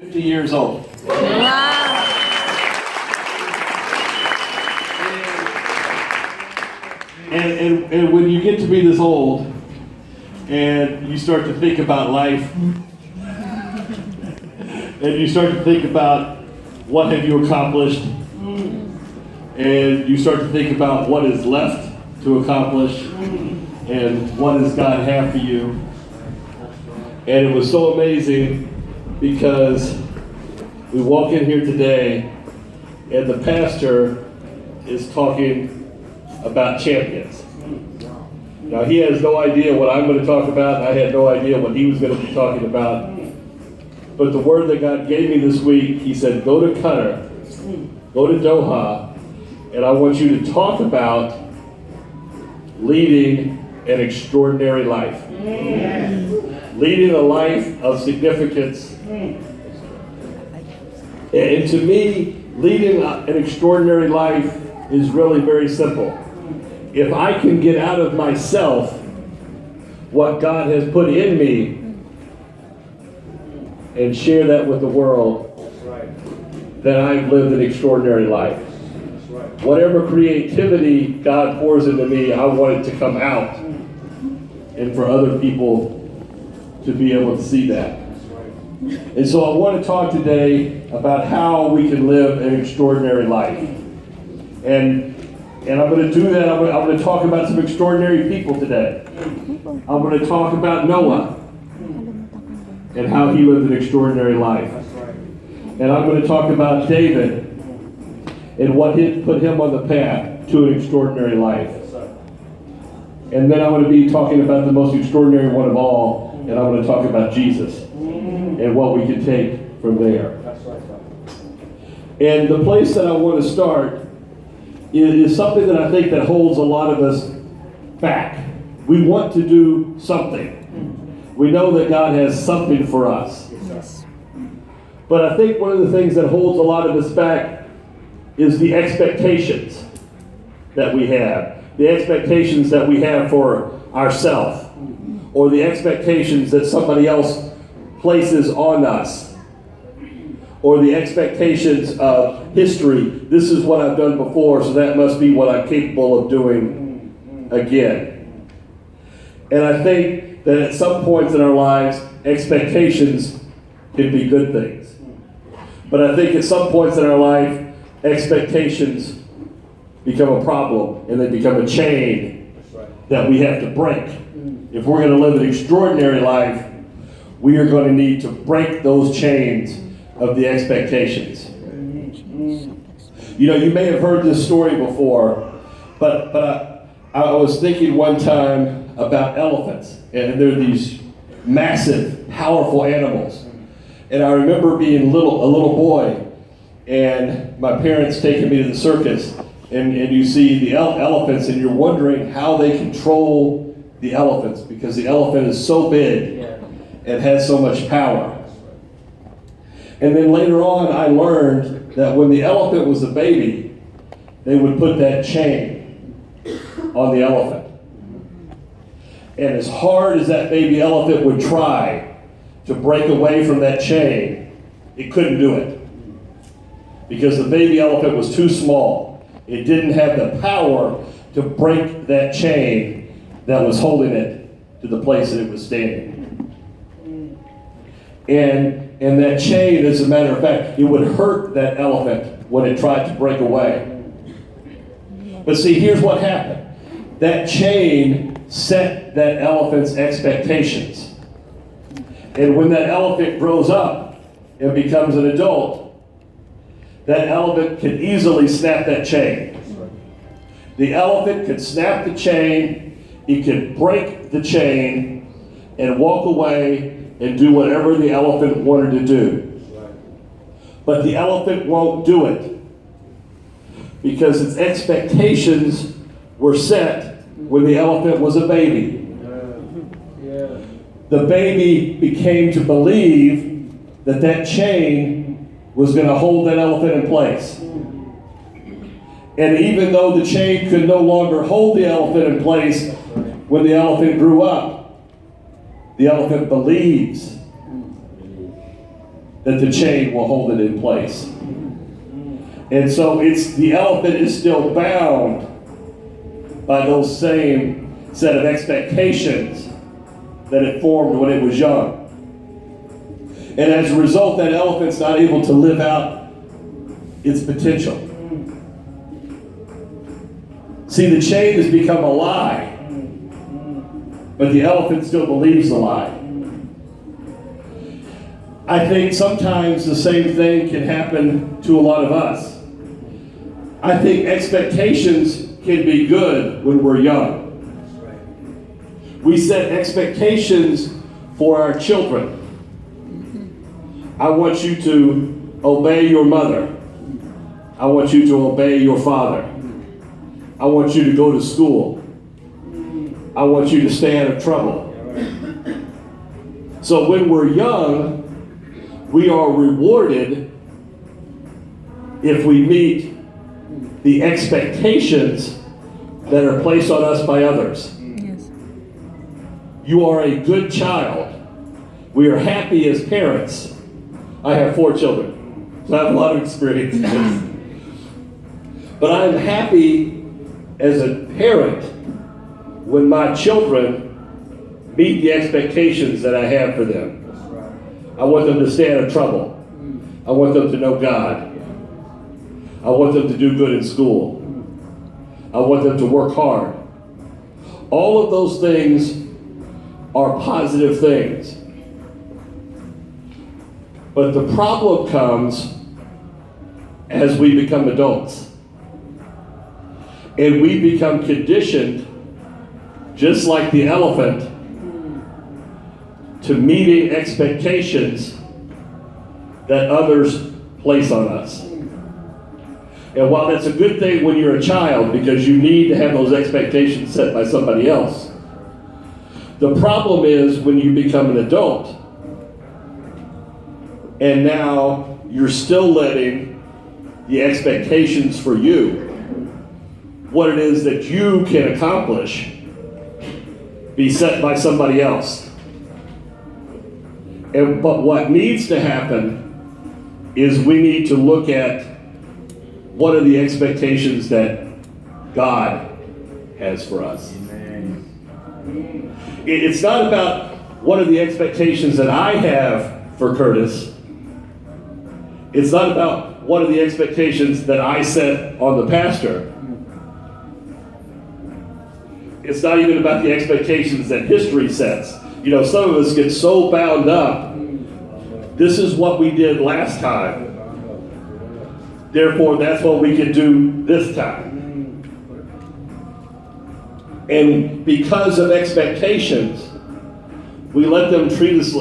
50 years old. Wow. And when you get to be this old and you start to think about life and you start to think about what have you accomplished and you start to think about what is left to accomplish and what does God have for you. And it was so amazing because we walk in here today and the pastor is talking about champions. Now he has no idea what I'm going to talk about, and I had no idea what he was going to be talking about. But the word that God gave me this week, he said, go to Qatar, go to Doha, and I want you to talk about leading an extraordinary life. Leading a life of significance. And to me, leading an extraordinary life is really very simple. If I can get out of myself what God has put in me and share that with the world, then I've lived an extraordinary life. Whatever creativity God pours into me, I want it to come out and for other people to be able to see that. And so I want to talk today about how we can live an extraordinary life. And I'm going to do that. I'm going to talk about some extraordinary people today. I'm going to talk about Noah and how he lived an extraordinary life. And I'm going to talk about David and what put him on the path to an extraordinary life. And then I'm going to be talking about the most extraordinary one of all, and I'm going to talk about Jesus and what we can take from there. And the place that I want to start is something that I think that holds a lot of us back. We want to do something. We know that God has something for us. But I think one of the things that holds a lot of us back is the expectations that we have. The expectations that we have for ourselves, or the expectations that somebody else places on us, or the expectations of history. This is what I've done before, so that must be what I'm capable of doing again. And I think that at some points in our lives, expectations can be good things. But I think at some points in our life, expectations become a problem, and they become a chain that we have to break. If we're going to live an extraordinary life, we are going to need to break those chains of the expectations. You know, you may have heard this story before, but I was thinking one time about elephants, and they're these massive, powerful animals. And I remember being a little boy, and my parents taking me to the circus, and you see the elephants, and you're wondering how they control the elephants, because the elephant is so big and has so much power. And then later on, I learned that when the elephant was a baby, they would put that chain on the elephant. And as hard as that baby elephant would try to break away from that chain, it couldn't do it. Because the baby elephant was too small. It didn't have the power to break that chain that was holding it to the place that it was standing. And that chain, as a matter of fact, it would hurt that elephant when it tried to break away. But see, here's what happened. That chain set that elephant's expectations. And when that elephant grows up and becomes an adult, that elephant can easily snap that chain. The elephant could snap the chain, it could break the chain, and walk away and do whatever the elephant wanted to do. But the elephant won't do it because its expectations were set when the elephant was a baby. The baby became to believe that that chain was going to hold that elephant in place. And even though the chain could no longer hold the elephant in place when the elephant grew up, the elephant believes that the chain will hold it in place. And so the elephant is still bound by those same set of expectations that it formed when it was young. And as a result, that elephant's not able to live out its potential. See, the chain has become a lie, but the elephant still believes the lie. I think sometimes the same thing can happen to a lot of us. I think expectations can be good when we're young. We set expectations for our children. I want you to obey your mother. I want you to obey your father. I want you to go to school. I want you to stay out of trouble. So when we're young, we are rewarded if we meet the expectations that are placed on us by others. Yes. You are a good child. We are happy as parents. I have 4 children, so I have a lot of experience in this. But I'm happy as a parent when my children meet the expectations that I have for them. I want them to stay out of trouble. I want them to know God. I want them to do good in school. I want them to work hard. All of those things are positive things. But the problem comes as we become adults. And we become conditioned, just like the elephant, to meeting expectations that others place on us. And while that's a good thing when you're a child, because you need to have those expectations set by somebody else, the problem is when you become an adult, and now you're still letting the expectations for you, what it is that you can accomplish, be set by somebody else. But what needs to happen is we need to look at what are the expectations that God has for us. Amen. It's not about what are the expectations that I have for Curtis. It's not about what are the expectations that I set on the pastor. It's not even about the expectations that history sets. You know, some of us get so bound up. This is what we did last time. Therefore, that's what we can do this time. And because of expectations, we let them treat us,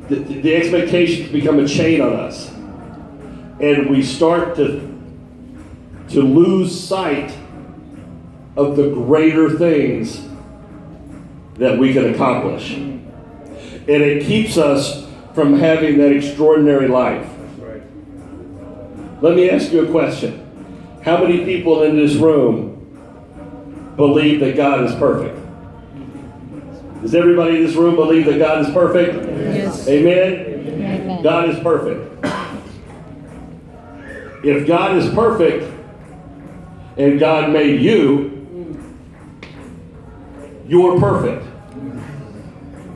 the expectations become a chain on us. And we start to lose sight of the greater things that we can accomplish. And it keeps us from having that extraordinary life. Let me ask you a question. How many people in this room believe that God is perfect? Does everybody in this room believe that God is perfect? Yes. Amen? Amen. God is perfect. If God is perfect and God made you, you're perfect.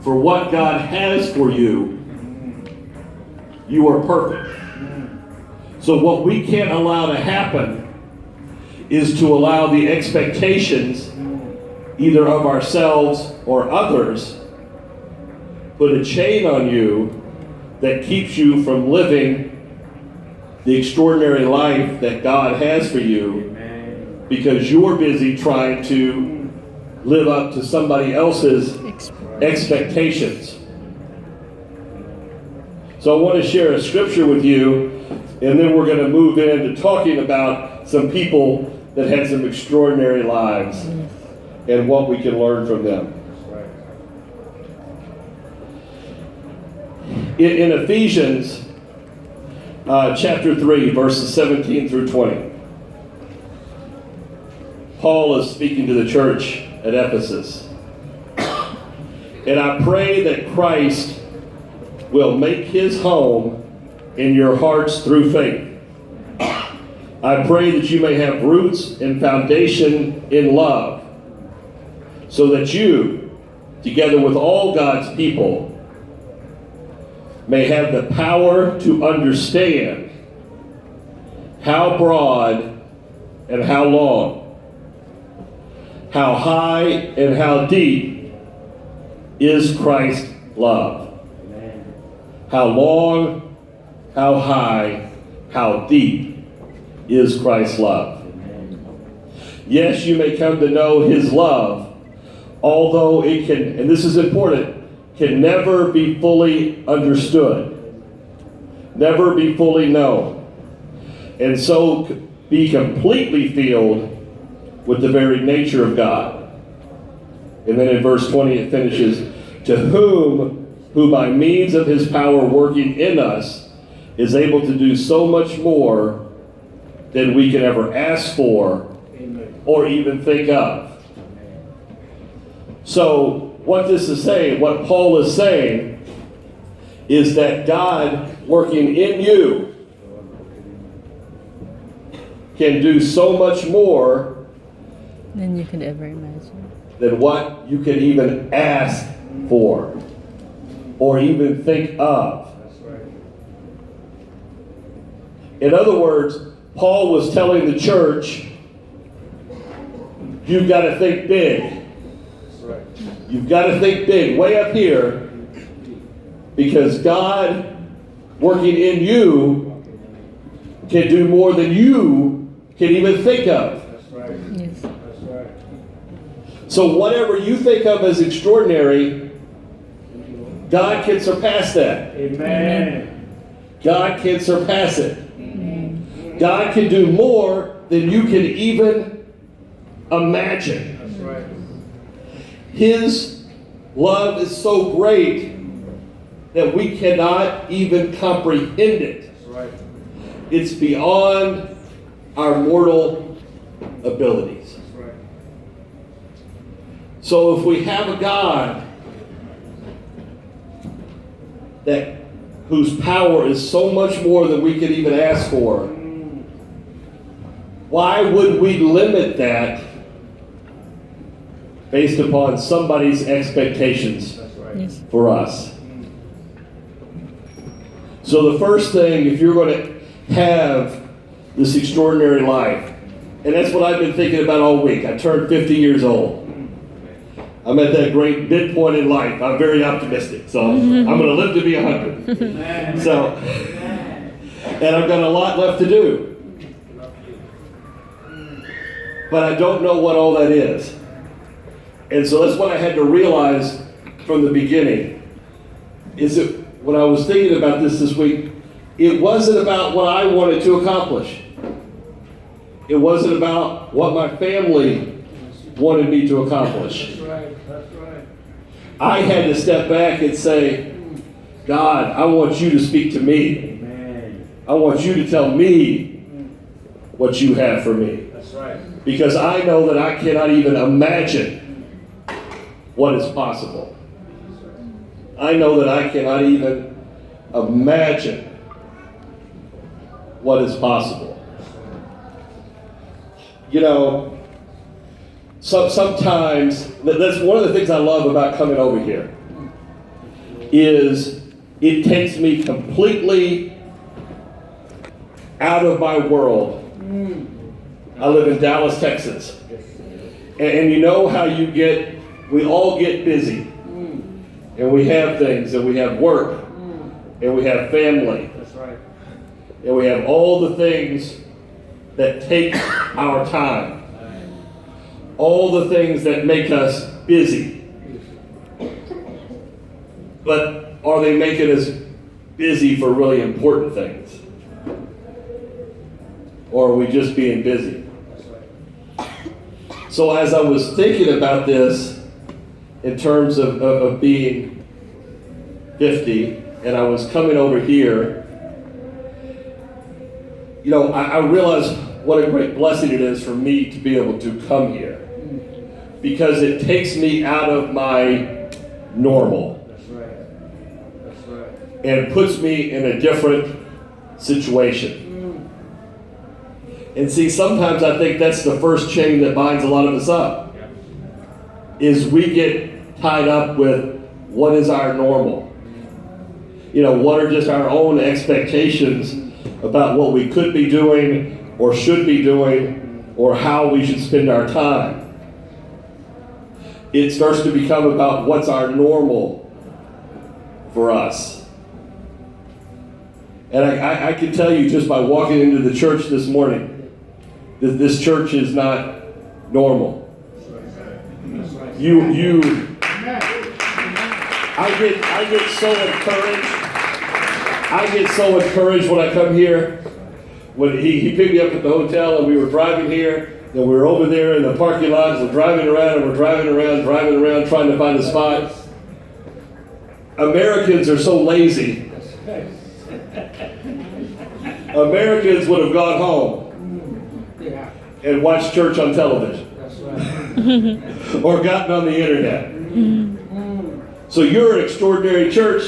For what God has for you, you are perfect. So what we can't allow to happen is to allow the expectations, either of ourselves or others, put a chain on you that keeps you from living the extraordinary life that God has for you, because you're busy trying to live up to somebody else's expectations. So I want to share a scripture with you, and then we're going to move into talking about some people that had some extraordinary lives and what we can learn from them. In Ephesians chapter 3, verses 17 through 20, Paul is speaking to the church at Ephesus. And I pray that Christ will make his home in your hearts through faith. I pray that you may have roots and foundation in love, so that you, together with all God's people, may have the power to understand how broad and how long, how high and how deep is Christ's love. How long, how high, how deep is Christ's love. Yes, you may come to know his love, although it can, and this is important, can never be fully understood, never be fully known, and so be completely filled with the very nature of God. And then in verse 20 it finishes, to who by means of his power working in us is able to do so much more than we can ever ask for or even think of. So what this is saying, what Paul is saying, is that God working in you can do so much more than you could ever imagine, than what you can even ask for or even think of. In other words, Paul was telling the church, you've got to think big. You've got to think big, way up here, because God working in you can do more than you can even think of. That's right. Yes. That's right. So whatever you think of as extraordinary, God can surpass that. Amen. God can surpass it. God can do more than you can even imagine. That's right. His love is so great that we cannot even comprehend it. That's right. It's beyond our mortal abilities. That's right. So if we have a God whose power is so much more than we could even ask for, why would we limit that based upon somebody's expectations That's right. Yes. for us? So the first thing, if you're going to have this extraordinary life, and that's what I've been thinking about all week. I turned 50 years old. I'm at that great midpoint in life. I'm very optimistic, so I'm going to live to be 100. So, and I've got a lot left to do. But I don't know what all that is. And so that's what I had to realize from the beginning. Is that when I was thinking about this week, it wasn't about what I wanted to accomplish. It wasn't about what my family wanted me to accomplish. That's right. That's right. I had to step back and say, God, I want you to speak to me. Amen. I want you to tell me what you have for me. That's right. Because I know that I cannot even imagine what is possible. I know that I cannot even imagine what is possible. You know, sometimes, that's one of the things I love about coming over here, is it takes me completely out of my world. I live in Dallas, Texas. And you know how we all get busy. And we have things, and we have work, and we have family. That's right. And we have all the things that take our time. All the things that make us busy. But are they making us busy for really important things? Or are we just being busy? So as I was thinking about this in terms of being 50, and I was coming over here, you know, I realized what a great blessing it is for me to be able to come here. Because it takes me out of my normal. That's right. That's right. And puts me in a different situation. And see, sometimes I think that's the first chain that binds a lot of us up, is we get tied up with what is our normal. You know, what are just our own expectations about what we could be doing or should be doing or how we should spend our time. It starts to become about what's our normal for us. And I can tell you just by walking into the church this morning, that this church is not normal. I get so encouraged. I get so encouraged when I come here. When he picked me up at the hotel and we were driving here, and we were over there in the parking lot, we're driving around trying to find a spot. Americans are so lazy. Americans would have gone home and watched church on television. Or gotten on the internet. So you're an extraordinary church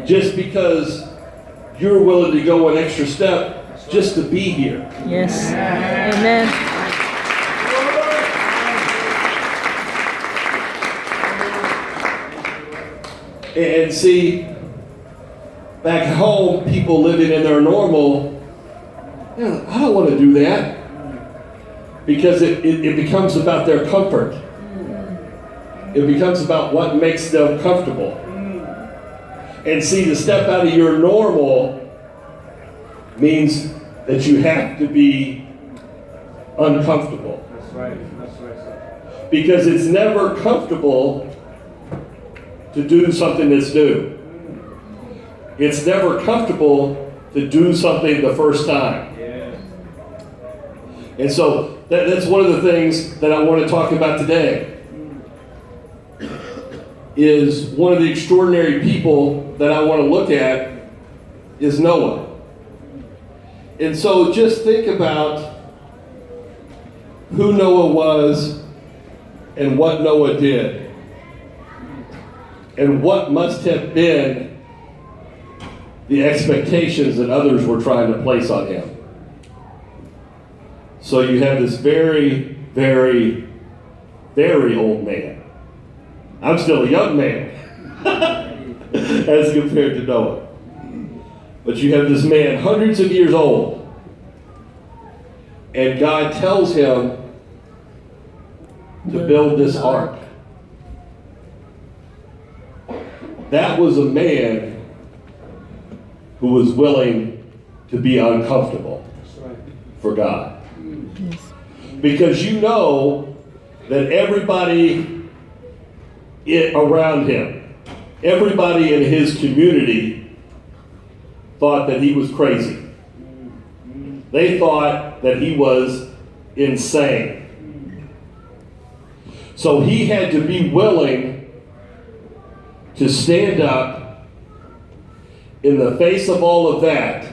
just because you're willing to go an extra step just to be here. Yes. Amen. And see, back home, people living in their normal, I don't want to do that. Because it becomes about their comfort. It becomes about what makes them comfortable. And see, to step out of your normal means that you have to be uncomfortable. That's right. That's right. Because it's never comfortable to do something that's new. It's never comfortable to do something the first time. Yeah. And so that's one of the things that I want to talk about today. Is one of the extraordinary people that I want to look at is Noah. And so just think about who Noah was and what Noah did. And what must have been the expectations that others were trying to place on him. So you have this very, very, very old man. I'm still a young man as compared to Noah. But you have this man hundreds of years old, and God tells him to build this ark. That was a man who was willing to be uncomfortable for God. Because you know that everybody around him, everybody in his community thought that he was crazy. They thought that he was insane. So he had to be willing to stand up in the face of all of that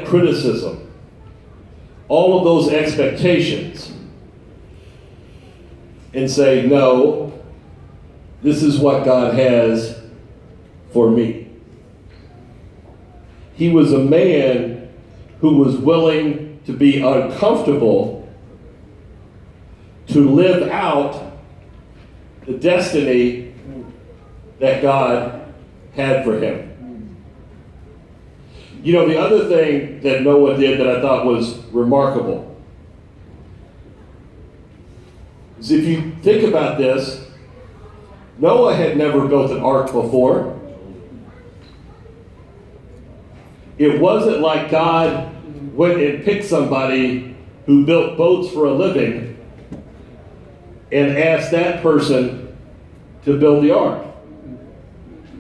criticism, all of those expectations, and say, no, this is what God has for me. He was a man who was willing to be uncomfortable to live out the destiny that God had for him. You know, the other thing that Noah did that I thought was remarkable is, if you think about this, Noah had never built an ark before. It wasn't like God went and picked somebody who built boats for a living and asked that person to build the ark.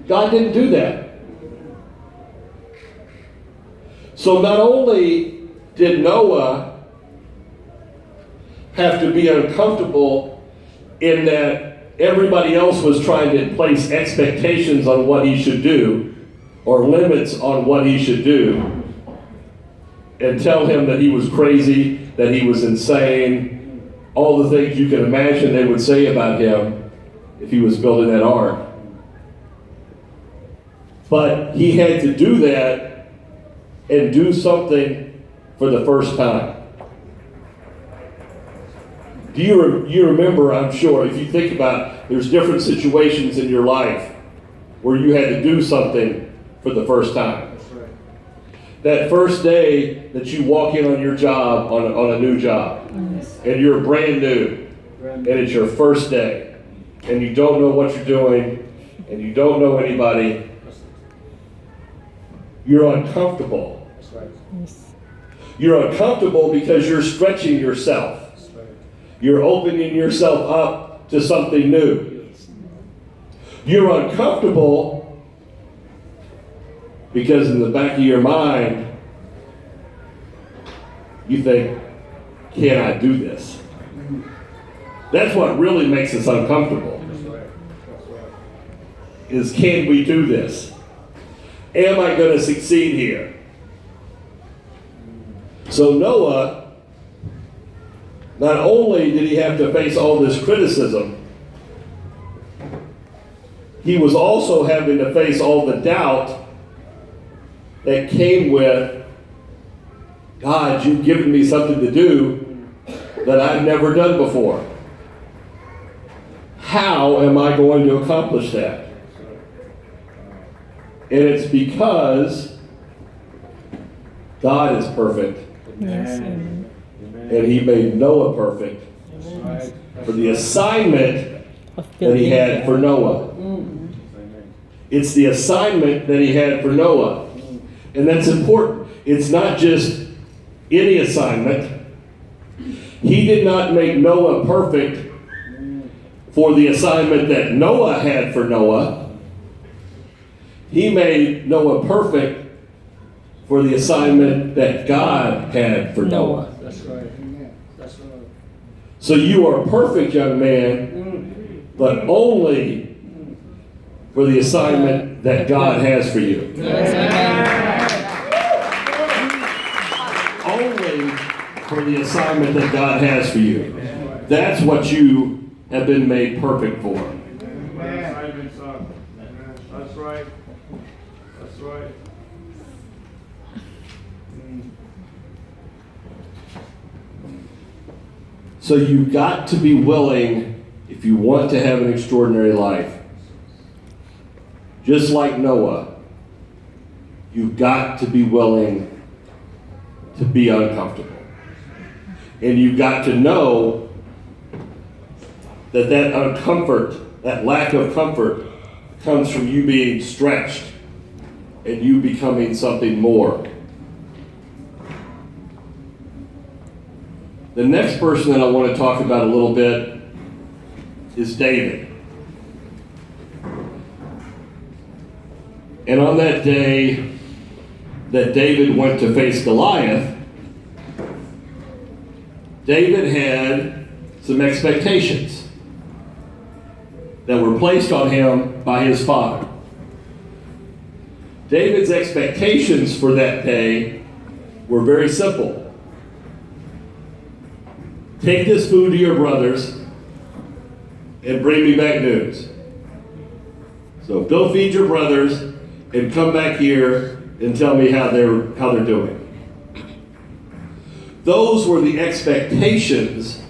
God didn't do that. So not only did Noah have to be uncomfortable in that everybody else was trying to place expectations on what he should do, or limits on what he should do, and tell him that he was crazy, that he was insane, all the things you can imagine they would say about him if he was building that ark. But he had to do that and do something for the first time. Do you remember, I'm sure, if you think about, there's different situations in your life where you had to do something for the first time. That's right. That first day that you walk in on your job, on a new job, and you're brand new, and it's your first day, and you don't know what you're doing, and you don't know anybody, you're uncomfortable. That's right. You're uncomfortable because you're stretching yourself. That's right. You're opening yourself up to something new. You're uncomfortable because in the back of your mind, you think, can I do this? That's what really makes us uncomfortable. That's right. That's right. Is can we do this? Am I going to succeed here? So Noah, not only did he have to face all this criticism, he was also having to face all the doubt that came with, God, you've given me something to do that I've never done before. How am I going to accomplish that? And it's because God is perfect, Yes. Amen. and he made Noah perfect That's right. for the assignment Of that he building. had for Noah. Amen. It's the assignment that he had for Noah. And that's important. It's not just any assignment. He did not make Noah perfect for the assignment that Noah had for Noah. He made Noah perfect for the assignment that God had for Noah. That's right. Amen. That's right. So you are perfect, young man, but only for the assignment that God has for you. Yes, amen. Only for the assignment that God has for you. That's what you have been made perfect for. Amen, son. That's right. That's right. So you've got to be willing, if you want to have an extraordinary life, just like Noah, you've got to be willing to be uncomfortable. And you've got to know that that uncomfort, that lack of comfort, comes from you being stretched and you becoming something more. The next person that I want to talk about a little bit is David. And on that day that David went to face Goliath, David had some expectations that were placed on him by his father. David's expectations for that day were very simple. Take this food to your brothers and bring me back news. So go feed your brothers and come back here and tell me how they're doing. Those were the expectations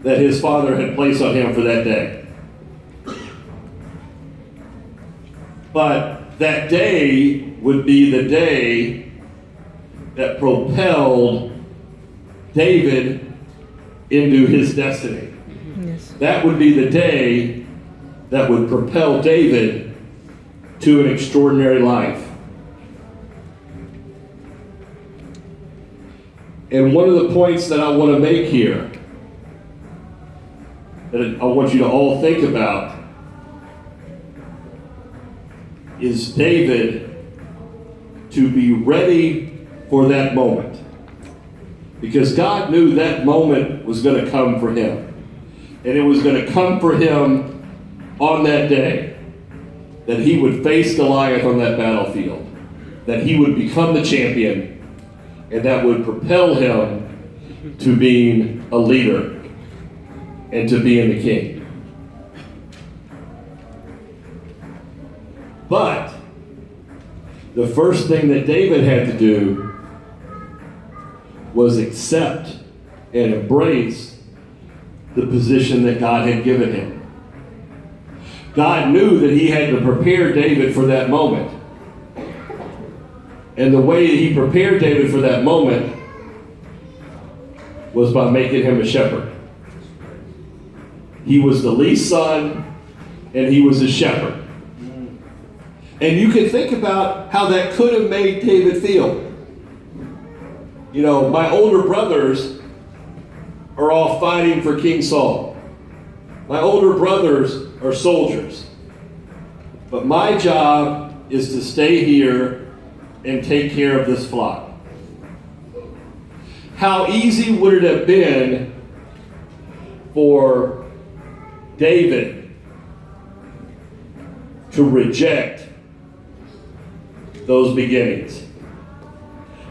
that his father had placed on him for that day. But that day would be the day that propelled David into his destiny. Yes. That would be the day that would propel David to an extraordinary life. And one of the points that I want to make here, that I want you to all think about, is David to be ready for that moment. Because God knew that moment was going to come for him. And it was going to come for him on that day. That he would face Goliath on that battlefield. That he would become the champion. And that would propel him to being a leader. And to being the king. But the first thing that David had to do was accept and embrace the position that God had given him. God knew that he had to prepare David for that moment. And the way that he prepared David for that moment was by making him a shepherd. He was the least son, and he was a shepherd. And you can think about how that could have made David feel. You know, my older brothers are all fighting for King Saul. My older brothers are soldiers. But my job is to stay here and take care of this flock. How easy would it have been for David to reject those beginnings?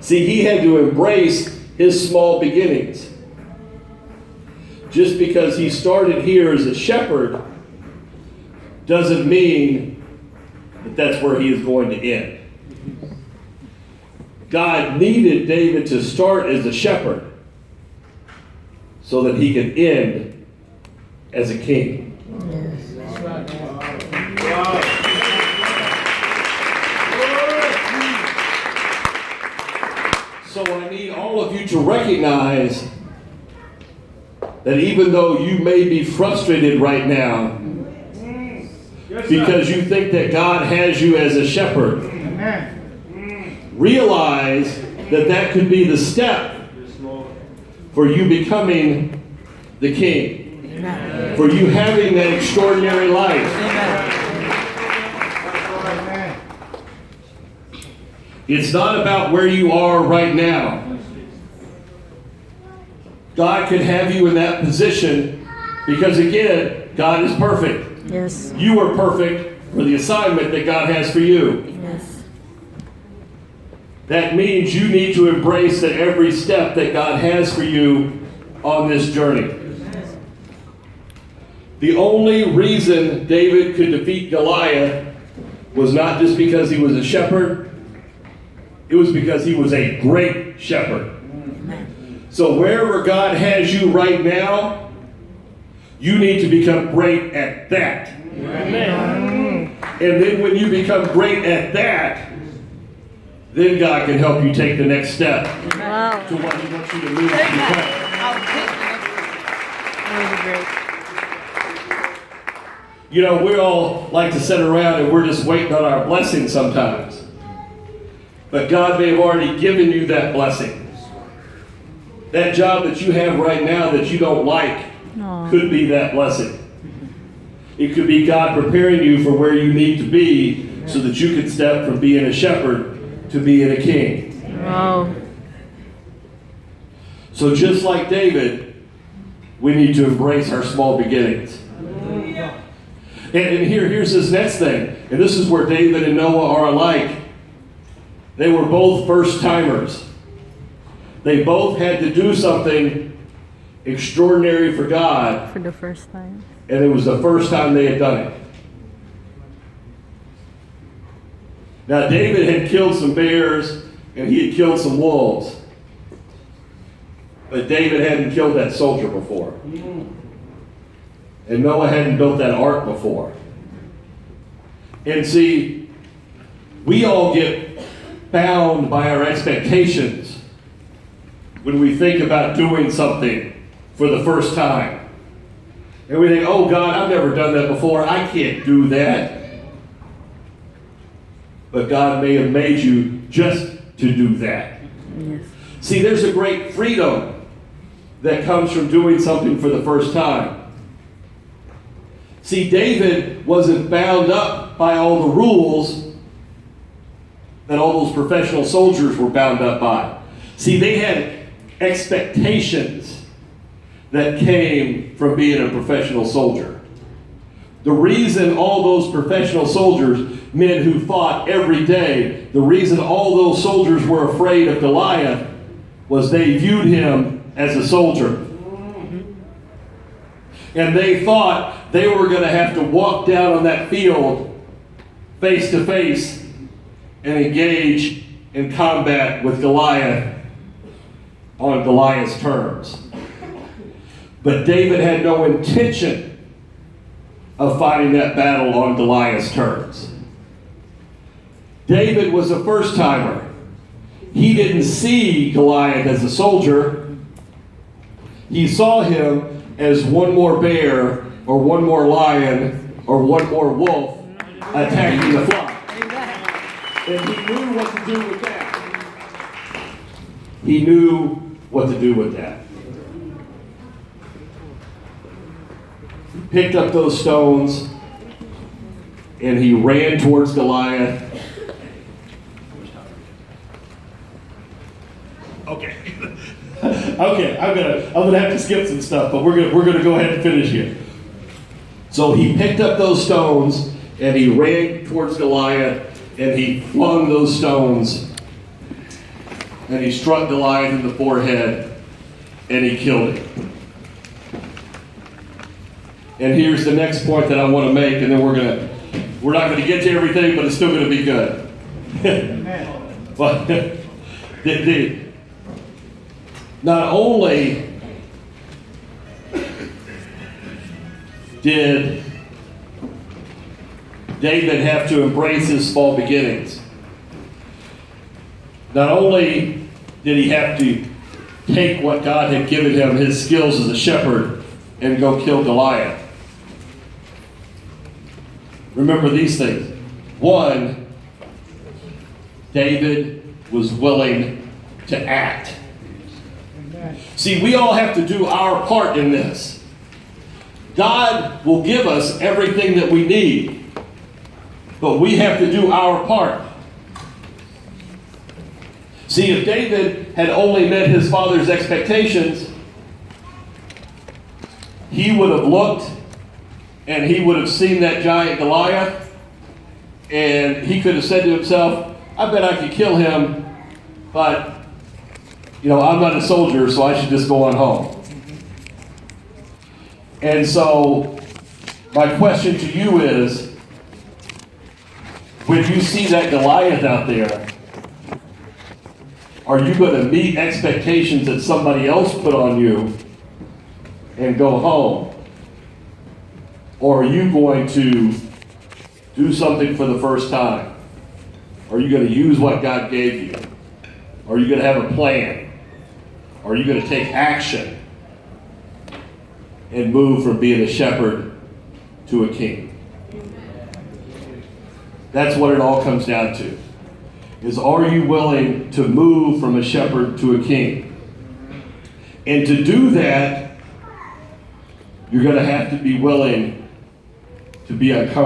See, he had to embrace his small beginnings. Just because he started here as a shepherd doesn't mean that that's where he is going to end. God needed David to start as a shepherd so that he could end as a king. So I need all of you to recognize that even though you may be frustrated right now because you think that God has you as a shepherd, realize that that could be the step for you becoming the king, for you having that extraordinary life. It's not about where you are right now. God could have you in that position because, again, God is perfect. Yes. You are perfect for the assignment that God has for you. Yes. That means you need to embrace that every step that God has for you on this journey. The only reason David could defeat Goliath was not just because he was a shepherd, it was because he was a great shepherd. So wherever God has you right now, you need to become great at that. Amen. And then when you become great at that, then God can help you take the next step to what He wants you to move to become. That was great. You know, we all like to sit around and we're just waiting on our blessing sometimes. But God may have already given you that blessing. That job that you have right now that you don't like could be that blessing. It could be God preparing you for where you need to be so that you can step from being a shepherd to being a king. Wow. So just like David, we need to embrace our small beginnings. And here's this next thing. And this is where David and Noah are alike. They were both first-timers. They both had to do something extraordinary for God. For the first time. And it was the first time they had done it. Now, David had killed some bears and he had killed some wolves. But David hadn't killed that soldier before. And Noah hadn't built that ark before. And see, we all get bound by our expectations when we think about doing something for the first time. And we think, oh God, I've never done that before. I can't do that. But God may have made you just to do that. Yes. See, there's a great freedom that comes from doing something for the first time. See, David wasn't bound up by all the rules that all those professional soldiers were bound up by. See, they had expectations that came from being a professional soldier. The reason all those professional soldiers, men who fought every day, the reason all those soldiers were afraid of Goliath was they viewed him as a soldier. And they thought they were going to have to walk down on that field face to face and engage in combat with Goliath on Goliath's terms. But David had no intention of fighting that battle on Goliath's terms. David was a first-timer. He didn't see Goliath as a soldier. He saw him as one more bear, or one more lion, or one more wolf attacking the flock. And he knew what to do with that. He knew what to do with that. He picked up those stones and he ran towards Goliath. Okay. Okay, I'm gonna have to skip some stuff, but we're gonna go ahead and finish here. So he picked up those stones and he ran towards Goliath and he flung those stones and he struck Goliath in the forehead and he killed him. And here's the next point that I want to make, and then we're not going to get to everything, but it's still going to be good. But not only did David have to embrace his small beginnings, not only did he have to take what God had given him, his skills as a shepherd, and go kill Goliath. Remember these things. One, David was willing to act. See, we all have to do our part in this. God will give us everything that we need, but we have to do our part. See, if David had only met his father's expectations, he would have looked and he would have seen that giant Goliath, and he could have said to himself, I bet I could kill him, but I'm not a soldier, so I should just go on home. And so my question to you is, when you see that Goliath out there, are you going to meet expectations that somebody else put on you and go home? Or are you going to do something for the first time? Are you going to use what God gave you? Are you going to have a plan? Are you going to take action and move from being a shepherd to a king? That's what it all comes down to. Is, are you willing to move from a shepherd to a king? And to do that, you're going to have to be willing to be uncomfortable.